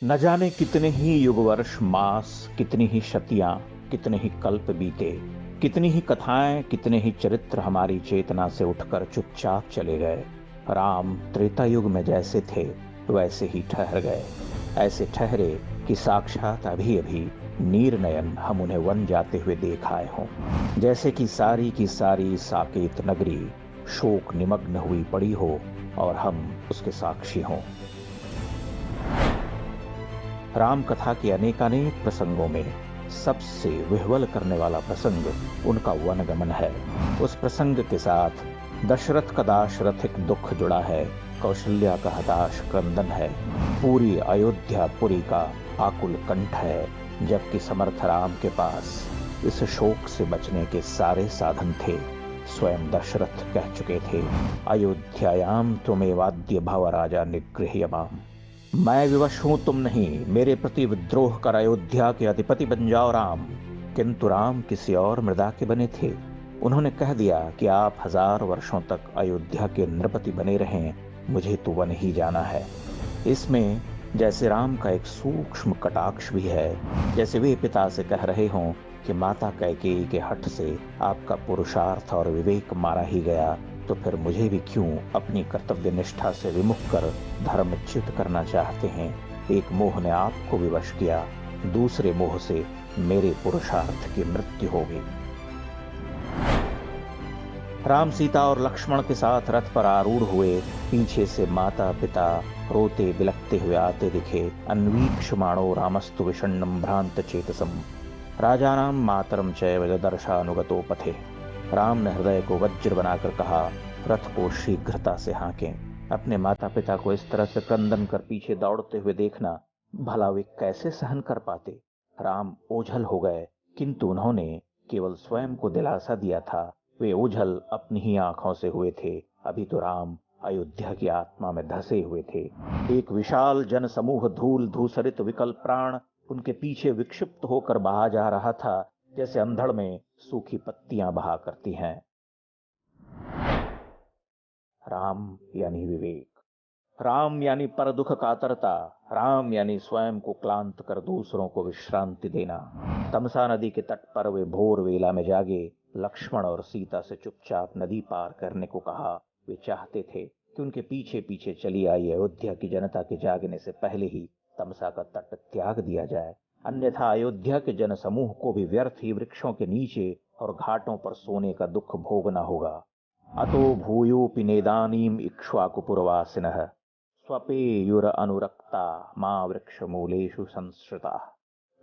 न जाने कितने ही युग वर्ष मास, कितनी ही शतियां, कितने ही कल्प बीते, कितनी ही कथाएं, कितने ही चरित्र हमारी चेतना से उठकर चुपचाप चले गए। राम त्रेता युग में जैसे थे वैसे ही ठहर गए। ऐसे ठहरे कि साक्षात अभी अभी नीर नयन हम उन्हें वन जाते हुए देख आए हों। जैसे कि सारी की सारी साकेत नगरी शोक निमग्न हुई पड़ी हो और हम उसके साक्षी हों। राम कथा के अनेकानेक प्रसंगों में सबसे विह्वल करने वाला प्रसंग उनका वनगमन है। उस प्रसंग के साथ दशरथ का दाशरथिक दुख जुड़ा है, कौशल्या का हताश क्रंदन है, पूरी अयोध्या पुरी का आकुल कंठ है। जबकि समर्थ राम के पास इस शोक से बचने के सारे साधन थे। स्वयं दशरथ कह चुके थे, अयोध्यायाम त्वमेवाद्य भव राजा निगृह्यमाम। मैं विवश हूं, तुम नहीं। मेरे प्रति विद्रोह कर अयोध्या के अधिपति बन जाओ राम। किंतु राम किसी और मृदा के बने थे। उन्होंने कह दिया कि आप 1000 वर्षों तक अयोध्या के नृपति बने रहें, मुझे तो वन ही जाना है। इसमें जैसे राम का एक सूक्ष्म कटाक्ष भी है, जैसे वे पिता से कह रहे हों कि माता कैकेयी के हठ से आपका पुरुषार्थ और विवेक मारा ही गया, तो फिर मुझे भी क्यों अपनी कर्तव्य निष्ठा से विमुख कर धर्मच्युत करना चाहते हैं। एक मोह ने आपको विवश किया, दूसरे मोह से मेरे पुरुषार्थ की मृत्यु होगी। राम सीता और लक्ष्मण के साथ रथ पर आरूढ़ हुए। पीछे से माता पिता रोते बिलखते हुए आते दिखे। अन्वीक्षमाणो रामस्तु विषण्णम भ्रांत चेतसम राजानाम मातरम चैव ददर्शानुगतो पथे। राम ने हृदय को वज्र बनाकर कहा, रथ को शीघ्रता से हाँकें। अपने माता पिता को इस तरह से क्रंदन कर पीछे दौड़ते हुए देखना भला वे कैसे सहन कर पाते। राम ओझल हो गए, किंतु उन्होंने केवल स्वयं को दिलासा दिया था। वे ओझल अपनी ही आंखों से हुए थे। अभी तो राम अयोध्या की आत्मा में धसे हुए थे। एक विशाल जन समूह धूल धूसरित विकल प्राण उनके पीछे विक्षिप्त होकर बहा जा रहा था, जैसे अंधड़ में सूखी पत्तियां बहा करती हैं। राम यानी विवेक, राम यानी पर दुख कातरता, राम यानी स्वयं को क्लांत कर दूसरों को विश्रांति देना। तमसा नदी के तट पर वे भोर वेला में जागे। लक्ष्मण और सीता से चुपचाप नदी पार करने को कहा। वे चाहते थे कि उनके पीछे पीछे चली आई अयोध्या की जनता के जागने से पहले ही तमसा का तट त्याग दिया जाए, अन्यथा अयोध्या के जन समूह को भी व्यर्थ ही वृक्षों के नीचे और घाटों पर सोने का दुख भोगना होगा। अतो भूयोपि नेदानीम इक्ष्वाकुपुरवासिनः स्वपेयुर अनुरक्ता माँ वृक्ष मूलेषु संश्रिता।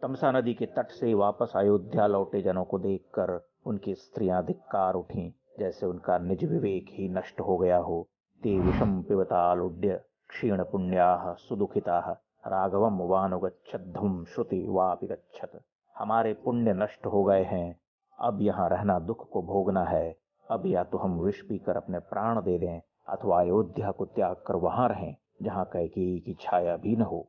तमसा नदी के तट से वापस अयोध्या लौटे जनों को देखकर उनकी स्त्रियां धिक्कार उठीं, जैसे उनका निज विवेक ही नष्ट हो गया हो। ते विषम पिबतालुड्य क्षीण पुण्याः सुदुखिताः राघवम वानुगच्छद्धुम श्रुति वापि गच्छत। हमारे पुण्य नष्ट हो गए हैं, अब यहाँ रहना दुख को भोगना है। अब या तो हम विष पीकर अपने प्राण दे दें, अथवा अयोध्या को त्याग कर वहां रहें जहां कैकेयी की छाया भी न हो।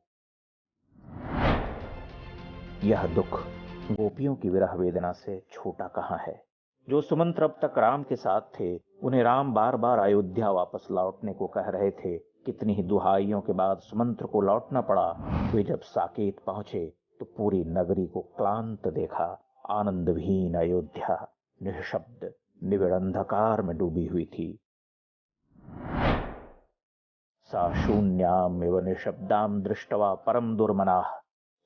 यह दुख गोपियों की विरह वेदना से छोटा कहाँ है। जो सुमंत्र अब तक राम के साथ थे, उन्हें राम बार बार अयोध्या वापस लौटने को कह रहे थे। कितनी ही दुहाइयों के बाद सुमंत्र को लौटना पड़ा। वे जब साकेत पहुंचे तो पूरी नगरी को क्लांत देखा। आनंदविहीन अयोध्या निःशब्द निविड़ अंधकार में डूबी हुई थी। सा शून्याम एव निशब्दाम दृष्टवा परम दुर्मनाः।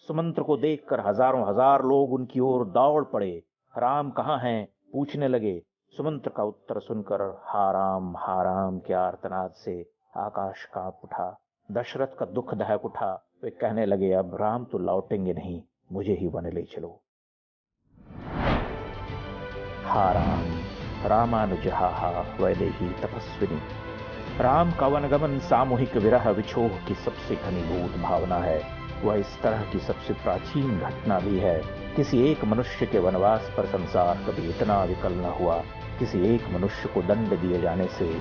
सुमंत्र को देखकर हजारों हजार लोग उनकी ओर दौड़ पड़े। राम कहाँ हैं पूछने लगे। सुमंत्र का उत्तर सुनकर हा राम के आर्तनाद से आकाश कांप उठा। दशरथ का दुख दहक उठा। वे कहने लगे, अब राम तो लौटेंगे नहीं, मुझे ही वन ले चलो। हा राम रामानुजहा वैदेही तपस्विनी। राम का वनगमन सामूहिक विरह विछोह की सबसे घनीभूत भावना है। वह इस तरह की सबसे प्राचीन घटना भी है। किसी एक मनुष्य के वनवास पर संसार कभी इतना विकल न हुआ। किसी एक मनुष्य को दंड दिए जाने से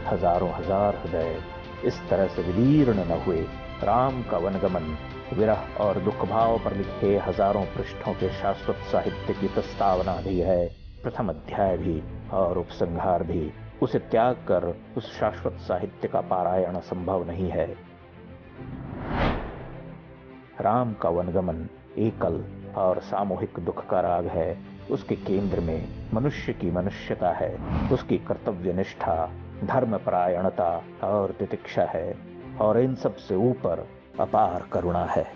हजारों हजार हृदय इस तरह से विदीर्ण न हुए। राम का वनगमन विरह और दुख भाव पर लिखे हजारों पृष्ठों के शाश्वत साहित्य की प्रस्तावना भी है। प्रथम अध्याय भी और उपसंहार भी। उसे त्याग कर उस शाश्वत साहित्य का पारायण संभव नहीं है। राम का वनगमन एकल और सामूहिक दुख का राग है। उसके केंद्र में मनुष्य की मनुष्यता है, उसकी कर्तव्य निष्ठा, धर्मपरायणता और तितिक्षा है, और इन सब से ऊपर अपार करुणा है।